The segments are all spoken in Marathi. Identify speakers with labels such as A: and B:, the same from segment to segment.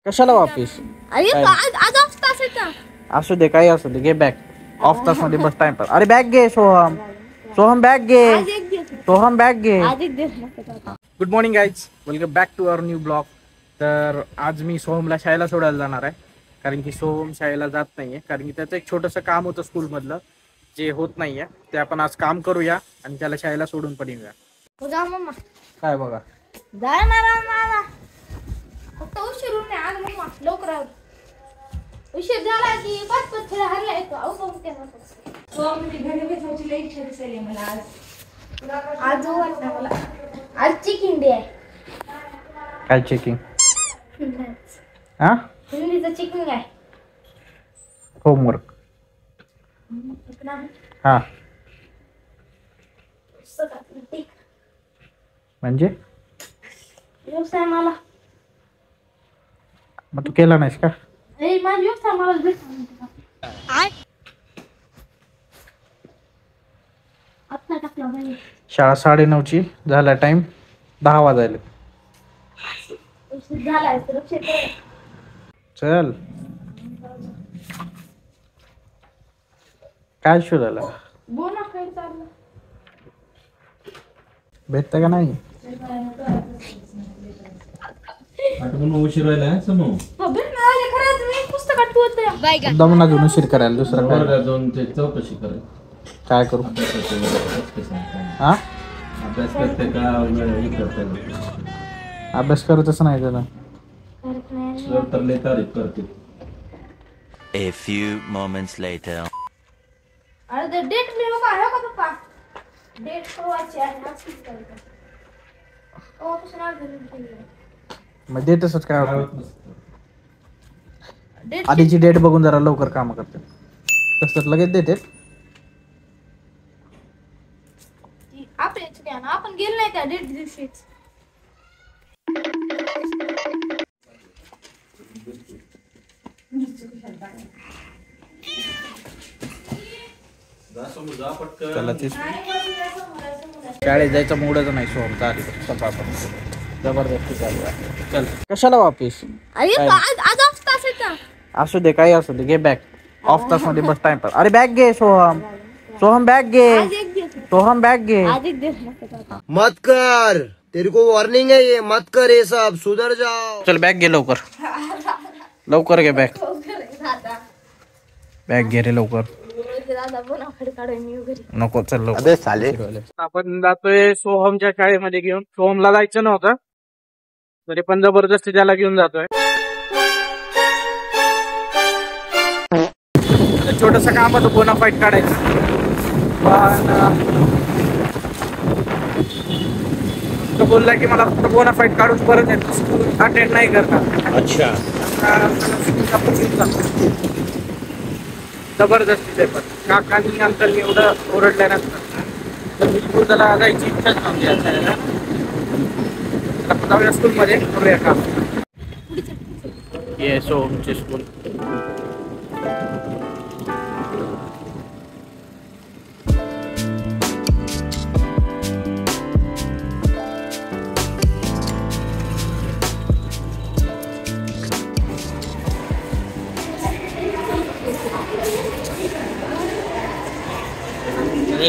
A: कशाला वापिस? असू दे काही असू दे, घे बॅग. ऑफ तास मध्ये बस टाइम पास. अरे बॅग घे सोहम. सोहम बॅग घे. सोहम बॅग घे. Good morning guys, welcome back to our new blog. तर आज मी सोहमला शाळेला सोडायला जाणार आहे, कारण की सोहम शाळेला जात नाहीये, कारण की त्याचं एक छोटंसं काम होतं स्कूलमधलं जे होत नाहीये. ते आपण आज काम करूया आणि त्याला शाळेला सोडून पण येऊया. काय बघा
B: फक्त उशीर होऊन नाही आज मम्मा लवकर आव. उशीर झाला की पाच खेळ हरला येतो. अहो घरी बसायची लई इच्छा दिसली मला आज वाटतं मला. आज चिकन डे आहे.
A: काय चेकिंग? हा,
B: हिंदीचं चिकन आहे.
A: होमवर्क. हा म्हणजे
B: व्यवसाय मला.
A: मग तू केला नाहीस का?
B: माझा व्यवसाय मला आता टाकला बाई.
A: शाळा 9:30ची, झाला टाइम 10 वाजायले.
B: उशीर झालाय तर
A: चल काय शोधायला
B: बोना काय चाललं
A: भेटत का नाही?
C: उशीर व्हायला समोर
A: दमना घेऊन उशीर करायला दुसरं काय?
C: जाऊन ते चौकशी करे
A: काय करू? हा,
C: अभ्यास करते का हे करते?
A: अभ्यास करतच नाही त्याला.
C: तर लय तारीफ करते.
D: A few moments later.
B: अरे ते डेट लिहू का आहे का पप्पा? डेट कवाची आहे आज किती तारीख आहे? ओ कसं नाव दिलं?
A: मग देतच काय होत?
B: डेट
A: आधीची डेट बघून जरा लवकर काम करते, तसं लगेच देते.
B: आपल्या चुक्या ना, आपण गेलो नाही त्या डेट दिवशीच.
A: चला ते शाळेत जायचा मूडच नाही सोहमचा आधी सकाळपासून. जबरदस्ती चालू आहे. चल कशाला वापिस?
B: आज ऑफ तास आहे.
A: असू दे काही असू दे, घे बॅग. ऑफ तास मध्ये बस टाइम पास. अरे बॅग घे सोहम. सोहम बॅग घे. सोहम बॅग घे.
E: मत कर, तेरे को वार्निंग है ये, मत कर ये सब, सुधर जाओ.
A: चल बॅग घे लवकर. लवकर घे बॅग. बॅग घे रे लवकर. नको चल लवकर.
E: अबे साले.
A: आपण जातोय सोहमच्या शाळेमध्ये घेऊन. सोहमला जायचं नव्हतं तरी पण जबरदस्ती त्याला घेऊन जातोय. छोटस काम होतं बोनाफाईट काढायचं, पण तो बोलला की मला फक्त बोनाफाईट काढून परत येतो, स्कूल अटेंड नाही करणार.
E: अच्छा.
A: जबरदस्ती पण काकांनी अंकलनी एवढं ओरडल्या नसतं तर बिलकुल त्याला जायची इच्छाच नव्हती. जाऊया स्कूलमध्ये, करूया काम. ये सोहमचे स्कूल.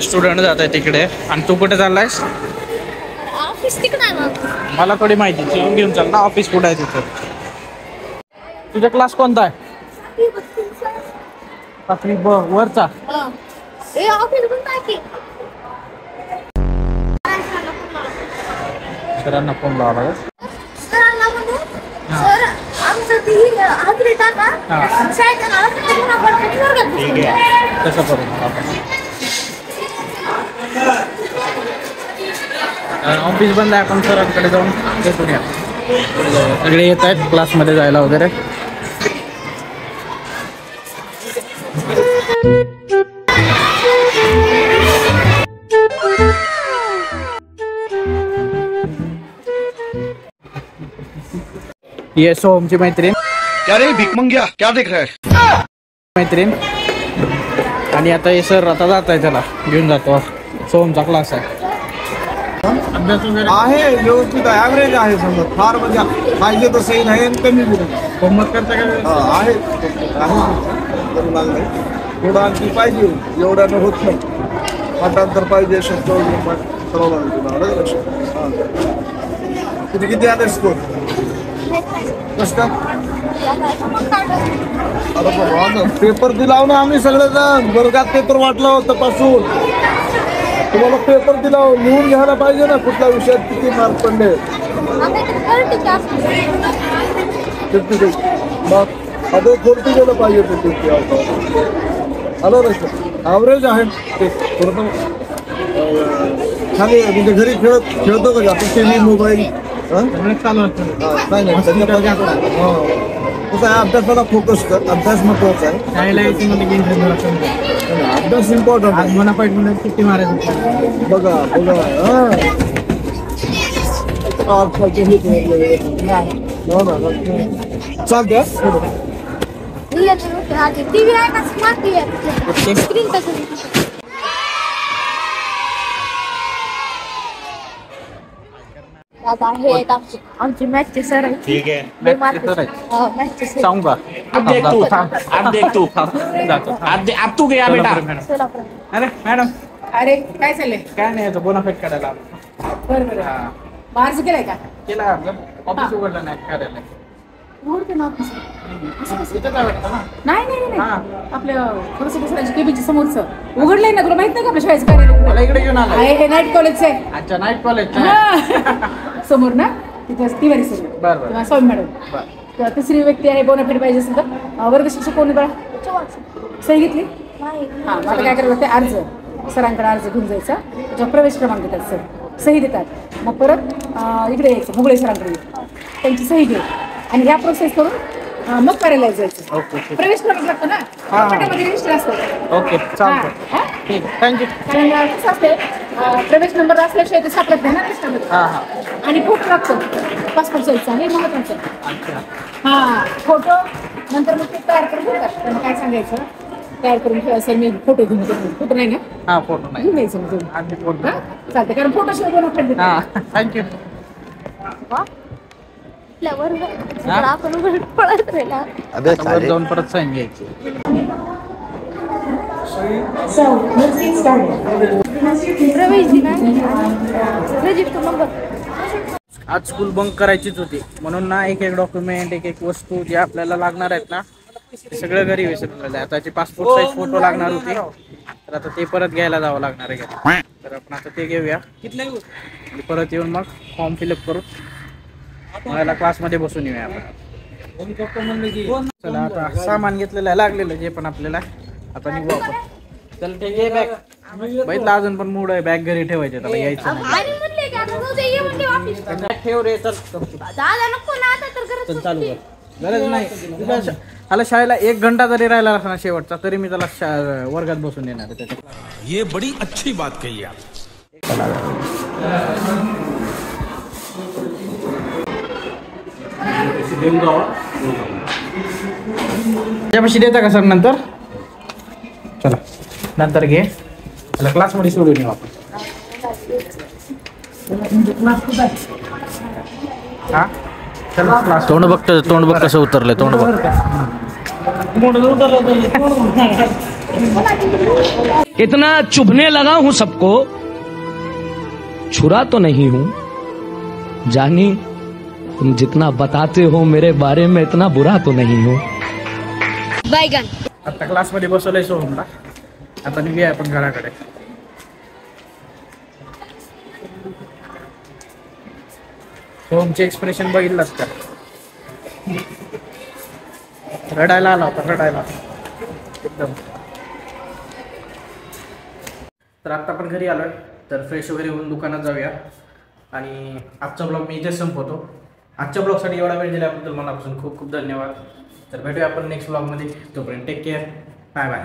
A: स्टुडंट जात आहे तिकडे, आणि तू कुठे चाललायस?
B: ऑफिस तिकडे आहे.
A: मला थोडी माहिती, चेंज घेऊन चाल ना. ऑफिस कुठे आहे तिथं? तुझा क्लास कोणता आहे? 5वी वरचा. सरांना फोन लावा.
B: सर आमचं ती हाजरी टाका.
A: ठीक आहे, तसं करू आपण. ऑफिस बंद आहे, आपण सरांकडे जाऊन भेटून या. सगळे येत आहेत क्लासमध्ये जायला वगैरे. ये सोहमची मैत्रीण.
E: क्या रे भिकमंग्या, क्या देख रहा है?
A: मैत्रीण. आणि आता हे सर आता जात आहे, त्याला घेऊन जातो. सोहमचा क्लास आहे. अभ्यास वगैरे
F: आहे व्यवस्थित आहे, ॲव्हरेज आहे समजा. फार म्हणजे पाहिजे तसंही नाही आणि कमी बी नाही.
A: होमवर्क करता का?
F: आहे करू लागलाय. थोडं आणखी पाहिजे, एवढ्यानं होत नाही. पाठांतर पाहिजे, शब्द वगैरे पाठ करावं लागेल तुला. आलं का लक्षात? हां. किती आले स्कोर? कसं का? अरे बाबा पेपर दिला ना आम्ही सगळेजण, वर्गात पेपर वाटला होता पासून. तुम्हाला पेपर दिला, लिहून घ्यायला पाहिजे ना कुठल्या विषयात किती मार्क पडले. 52. मग आता 40 गेलं पाहिजे ते. आलं लक्षात? ॲव्हरेज आहे ते. थोडं खाली म्हणजे घरी खेळतो का जास्त टी.व्ही मोबाईल
A: चालू असतं.
F: नाही कसं आहे, अभ्यासाला फोकस कर. अभ्यास महत्वाचा आहे.
A: शाळेला यायचं म्हणजे
F: अभ्यास इम्पॉर्टंट आहे.
A: आज मना पाहिजे म्हणजे किती मारायचं.
F: बघा चालते.
B: टीव्ही आहे का स्मार्ट टीव्ही आहे स्क्रीन कसं आमची मॅचचे सर आहे.
A: ठीक आहे.
B: मॅचचे सर
A: सांगू का?
G: अब देख तू अब तू गया बेटा.
A: अरे मॅडम
H: अरे काय चाललंय?
A: काय नाही याचं बोनाफाईट काढायला.
H: बरं
A: हा
H: बाहेरच केलाय का?
A: केला आपलं ऑफिस उघडलं नाही कार्यालय.
H: उघडते ना ऑफिस.
A: इथं काय वाटतं ना?
H: नाही
A: हा.
H: आपल्या खरं सरांच्या केबीच्या समोरचं उघडलंय ना. तुला माहित नाही का आपल्या शाळेचं कार्यालय?
A: मला इकडे घेऊन आला.
H: आहे हे नाईट कॉलेजचं आहे.
A: अच्छा नाईट कॉलेज.
H: समोर ना तिथं तिवारी सर
A: बरं.
H: किंवा स्वामी मॅडम. तिसरी व्यक्ती आहे बोनाफाईड पाहिजे असेल तर वर्ग शिक्षक कोणी बघा सही घेतली. हां मला काय करायला लागते, अर्ज सरांकडे अर्ज घेऊन जायचा. त्याच्यावर प्रवेश क्रमांक देतात सर, सही देतात. मग परत इकडे यायचं मुगळे सरांकडे, त्यांची सही घे आणि ह्या प्रोसेस करून मग कार्यालयात जायचं.
A: ओके
H: प्रवेश क्रमांक लागतो ना, पटामध्ये रजिस्टर असतं.
A: ओके चालतं. ठीक आहे थँक्यू.
H: कारण कसं असते, प्रवेश नंबर असल्याशिवाय ते सापडत नाही ना रजिस्टरमध्ये.
A: हां हां
H: आणि फोटो लागतो पासपोर्ट साईजचा, हे महत्वाचं.
A: अच्छा.
H: हां फोटो नंतर मग ते तयार करून घेतात. त्यांना काय सांगायचं, तयार करून ठेवा सर मी फोटो घेऊन येतो. फोटो नाही ना
A: हां फोटो नाही.
H: घेऊन यायचं मग तुम्ही.
A: आधी फोटो.
H: हां चालतं, कारण फोटो शिवाय कोण आपल्याला
A: हां थँक्यू.
B: आपण उघड पळत राहिला.
A: वर जाऊन परत साईन घ्यायची.
B: प्रवेश दिना रजिस्टर नंबर.
A: आज स्कूल बंक करायचीच होती म्हणून ना एक डॉक्युमेंट एक वस्तू जे आपल्याला लागणार आहेत ना ते सगळं घरी विसरलेलं आहे. आता पासपोर्ट साईज फोटो लागणार होते तर आता ते परत घ्यायला जावं लागणार आहे. तर आपण आता ते घेऊया. परत येऊन मग फॉर्म फिलअप करू, मला क्लासमध्ये बसून येऊया आपण. चला आता सामान घेतलेलं आहे लागलेलं जे पण आपल्याला, आता निघू आपण. चल ते घे बॅग. बघितलं अजून पण मूड आहे बॅग घरी ठेवायचे, त्याला यायचं नाही.
B: आणि म्हणले की आता जाऊ ये म्हणले ऑफिस.
A: ठेव रे. चल
B: दादा नको ना आता तर करत
A: चल चालू कर. गरज नाही. मला शाळेला 1 घंटा जरी राहिला असला शेवटचा तरी मी त्याला वर्गात बसून देणार आहे त्याच्या.
G: ये बड़ी अच्छी बात कही आप.
A: त्यापाशी देता का सर नंतर? चला नंतर घे. त्याला क्लासमध्ये सोडून येऊ आपण. हा चला क्लास.
D: तोंड बघ कसं उतरलंय. तोंड बघ.
I: इतना चुभने लगा हूं सबको, छुरा तो नहीं हूं. जानी तुम जितना बताते हो मेरे बारे में इतना बुरा तो नहीं हूं.
B: बैगन.
A: आता क्लासमध्ये बसवलंय सोहमला. आता निघूया आपण घराकडे. सोहमचे एक्सप्रेशन बघितलंच का? रडायला आला होता, रडायला एकदम. तर आता आपण घरी आलोय, तर फ्रेश वगैरे होऊन दुकानात जाऊया आणि आजचा ब्लॉग मी इथेच संपवतो. आजच्या ब्लॉगसाठी एवढा वेळ दिल्याबद्दल मनापासून खूप खूप धन्यवाद. तर भेटूया आपण नेक्स्ट ब्लॉगमध्ये. तोपर्यंत टेक केअर. Bye bye.